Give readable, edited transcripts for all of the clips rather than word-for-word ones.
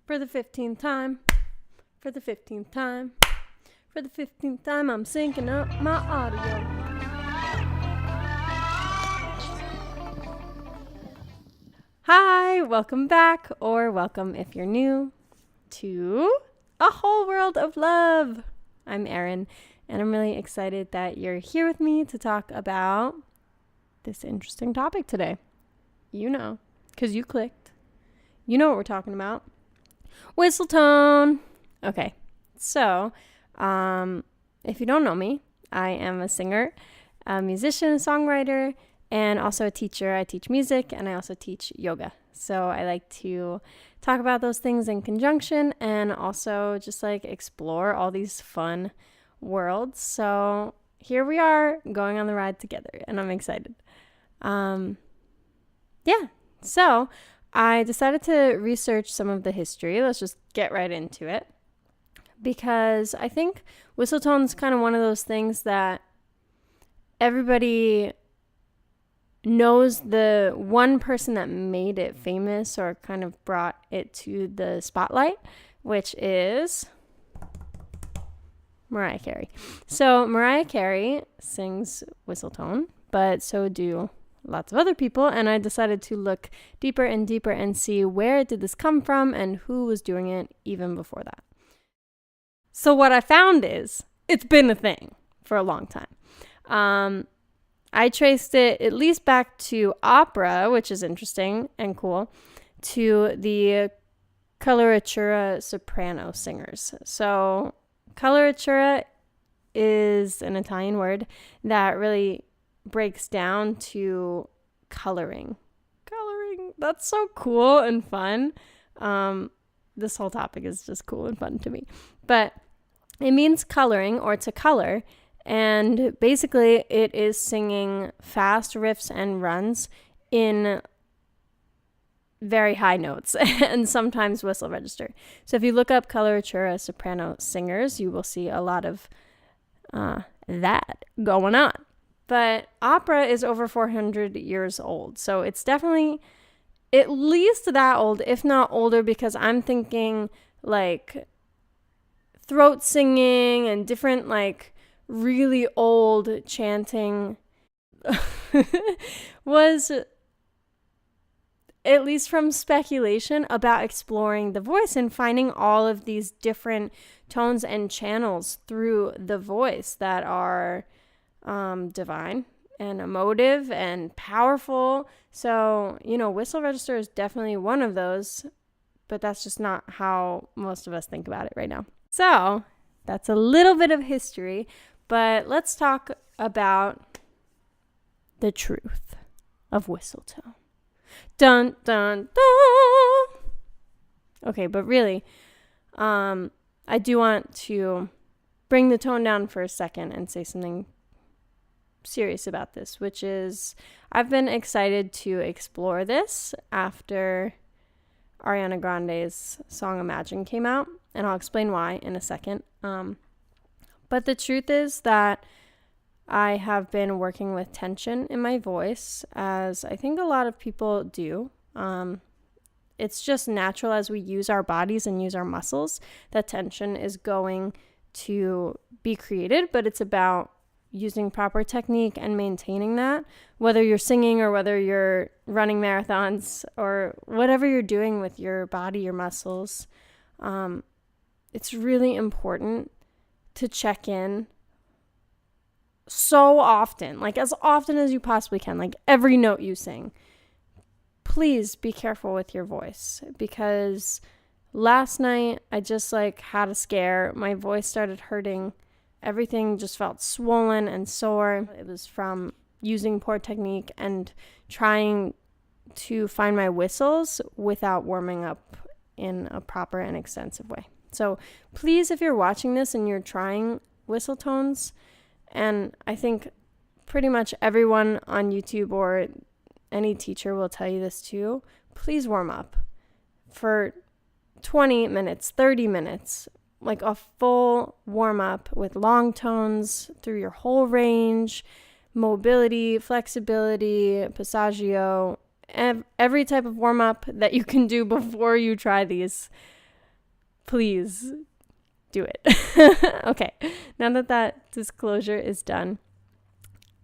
For the 15th time, for the 15th time, for the 15th time, I'm syncing up my audio. Hi, welcome back, or welcome if you're new, to A Whole World of Love. I'm Erin, and I'm really excited that you're here with me to talk about this interesting topic today. You know, because you clicked. You know what we're talking about. Whistle tone. Okay, so if you don't know me, I am a singer, a musician, a songwriter, and also a teacher. I teach music and I also teach yoga. So I like to talk about those things in conjunction and also just like explore all these fun worlds. So here we are going on the ride together and I'm excited. So I decided to research some of the history. Let's just get right into it. Because I think whistle tone's kind of one of those things that everybody knows the one person that made it famous or kind of brought it to the spotlight, which is Mariah Carey. So Mariah Carey sings whistle tone, but so do lots of other people, and I decided to look deeper and deeper and see where did this come from and who was doing it even before that. So what I found is it's been a thing for a long time. I traced it at least back to opera, which is interesting and cool, to the coloratura soprano singers. So coloratura is an Italian word that really breaks down to coloring. That's so cool and fun. This whole topic is just cool and fun to me. But it means coloring or to color. And basically it is singing fast riffs and runs in very high notes and sometimes whistle register. So if you look up coloratura soprano singers, you will see a lot of that going on. But opera is over 400 years old. So it's definitely at least that old, if not older, because I'm thinking like throat singing and different like really old chanting was, at least from speculation, about exploring the voice and finding all of these different tones and channels through the voice that are divine and emotive and powerful. So, whistle register is definitely one of those, but that's just not how most of us think about it right now. So that's a little bit of history, but let's talk about the truth of whistle tone. Dun, dun, dun. Okay, but really, I do want to bring the tone down for a second and say something serious about this, which is I've been excited to explore this after Ariana Grande's song Imagine came out, and I'll explain why in a second. But the truth is that I have been working with tension in my voice, as I think a lot of people do. It's just natural as we use our bodies and use our muscles that tension is going to be created, but it's about using proper technique and maintaining that, whether you're singing or whether you're running marathons or whatever you're doing with your body, your muscles. It's really important to check in so often, like as often as you possibly can, like every note you sing. Please be careful with your voice, because last night I just had a scare. My voice started hurting. Everything just felt swollen and sore. It was from using poor technique and trying to find my whistles without warming up in a proper and extensive way. So please, if you're watching this and you're trying whistle tones, and I think pretty much everyone on YouTube or any teacher will tell you this too, please warm up for 20 minutes, 30 minutes, like a full warm up with long tones through your whole range, mobility, flexibility, passaggio, every type of warm up that you can do before you try these. please do it. Okay, now that disclosure is done,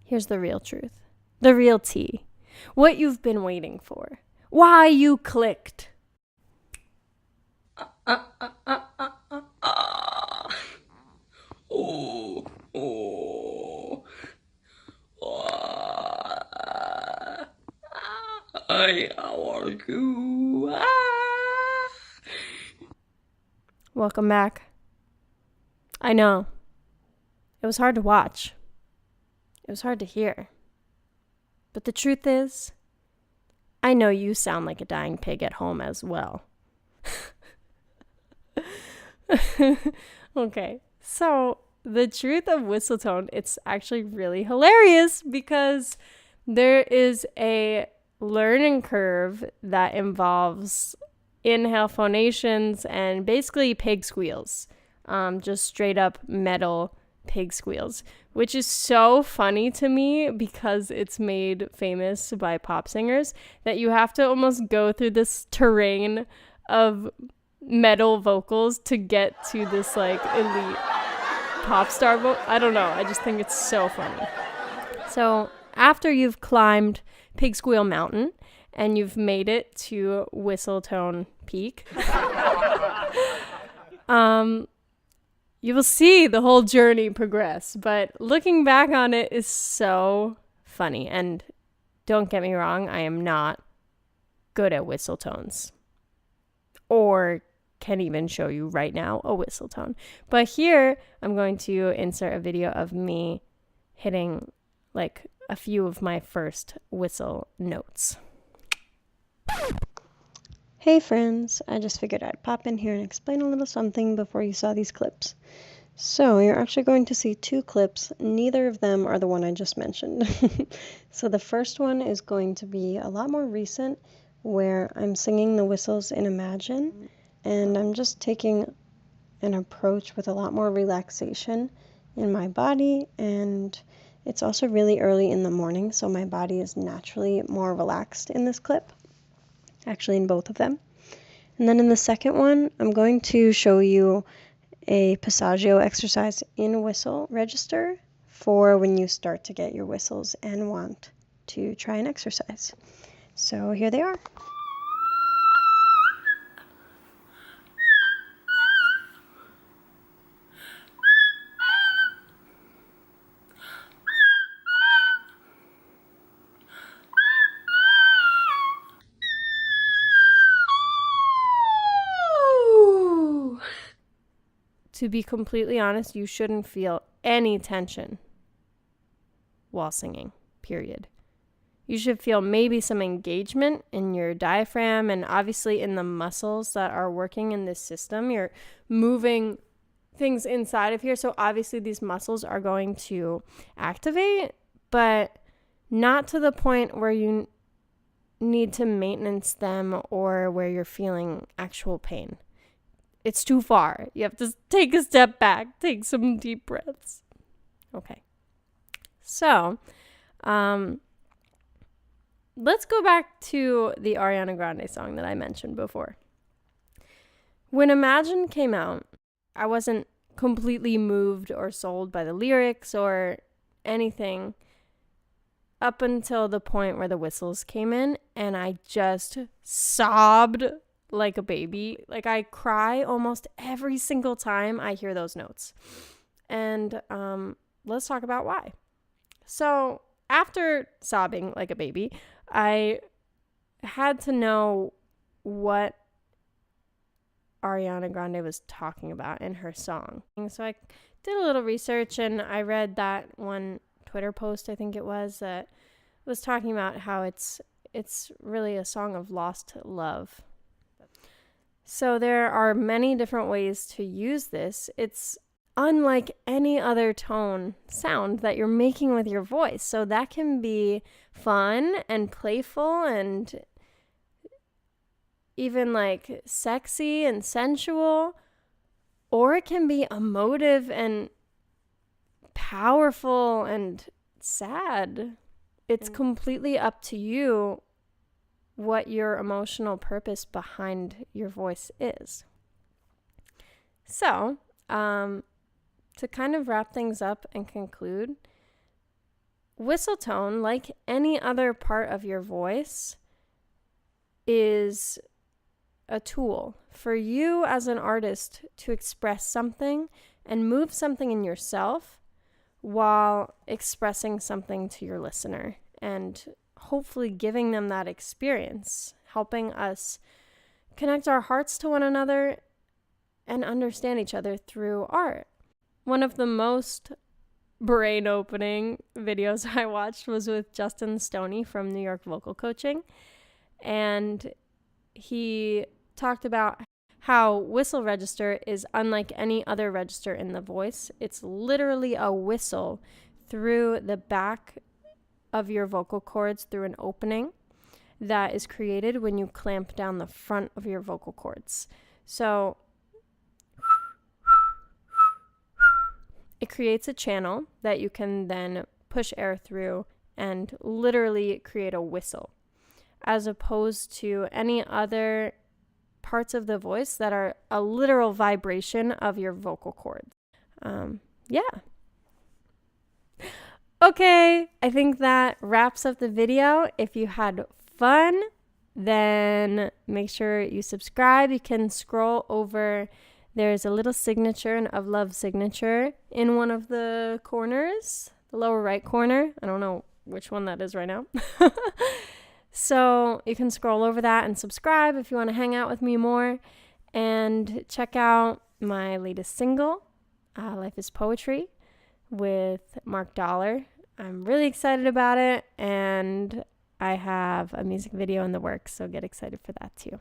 here's the real truth. The real tea. What you've been waiting for. Why you clicked. How are you? Welcome back. I know. It was hard to watch. It was hard to hear. But the truth is, I know you sound like a dying pig at home as well. Okay, so the truth of whistle tone, it's actually really hilarious because there is a learning curve that involves inhale phonations and basically pig squeals, just straight up metal pig squeals, which is so funny to me because it's made famous by pop singers that you have to almost go through this terrain of metal vocals to get to this like elite pop star I don't know, I just think it's so funny. So after you've climbed Pig Squeal Mountain and you've made it to Whistle Tone Peak, you will see the whole journey progress. But looking back on it is so funny. And don't get me wrong, I am not good at whistle tones, or can even show you right now a whistle tone. But here I'm going to insert a video of me hitting like a few of my first whistle notes. Hey friends, I just figured I'd pop in here and explain a little something before you saw these clips. So you're actually going to see two clips. Neither of them are the one I just mentioned. So the first one is going to be a lot more recent, where I'm singing the whistles in Imagine, and I'm just taking an approach with a lot more relaxation in my body, and it's also really early in the morning, so my body is naturally more relaxed in this clip, actually in both of them. And then in the second one, I'm going to show you a passaggio exercise in whistle register for when you start to get your whistles and want to try an exercise. So here they are. To be completely honest, you shouldn't feel any tension while singing, period. You should feel maybe some engagement in your diaphragm and obviously in the muscles that are working in this system. You're moving things inside of here, so obviously these muscles are going to activate, but not to the point where you need to maintenance them or where you're feeling actual pain. It's too far. You have to take a step back, take some deep breaths. Okay. So, let's go back to the Ariana Grande song that I mentioned before. When Imagine came out, I wasn't completely moved or sold by the lyrics or anything up until the point where the whistles came in, and I just sobbed like a baby. Like, I cry almost every single time I hear those notes. And let's talk about why. So after sobbing like a baby, I had to know what Ariana Grande was talking about in her song. And so I did a little research, and I read that one Twitter post, I think it was, that was talking about how it's really a song of lost love. So there are many different ways to use this. It's unlike any other tone sound that you're making with your voice. So that can be fun and playful and even like sexy and sensual, or it can be emotive and powerful and sad. It's completely up to you what your emotional purpose behind your voice is. So, to kind of wrap things up and conclude, whistle tone, like any other part of your voice, is a tool for you as an artist to express something and move something in yourself while expressing something to your listener and hopefully giving them that experience, helping us connect our hearts to one another and understand each other through art. One of the most brain-opening videos I watched was with Justin Stoney from New York Vocal Coaching, and he talked about how whistle register is unlike any other register in the voice. It's literally a whistle through the back of your vocal cords through an opening that is created when you clamp down the front of your vocal cords. So it creates a channel that you can then push air through and literally create a whistle, as opposed to any other parts of the voice that are a literal vibration of your vocal cords. Yeah. Okay, I think that wraps up the video. If you had fun, then make sure you subscribe. You can scroll over. There's a little signature, an Of Love signature in one of the corners, the lower right corner. I don't know which one that is right now. So you can scroll over that and subscribe if you want to hang out with me more, and check out my latest single, Life is Poetry, with Mark Dollar. I'm really excited about it, and I have a music video in the works, so get excited for that too.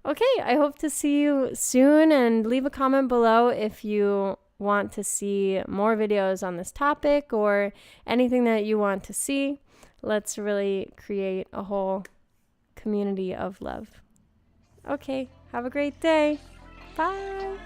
Okay, I hope to see you soon, and leave a comment below if you want to see more videos on this topic or anything that you want to see. Let's really create a whole community of love. Okay, have a great day. Bye.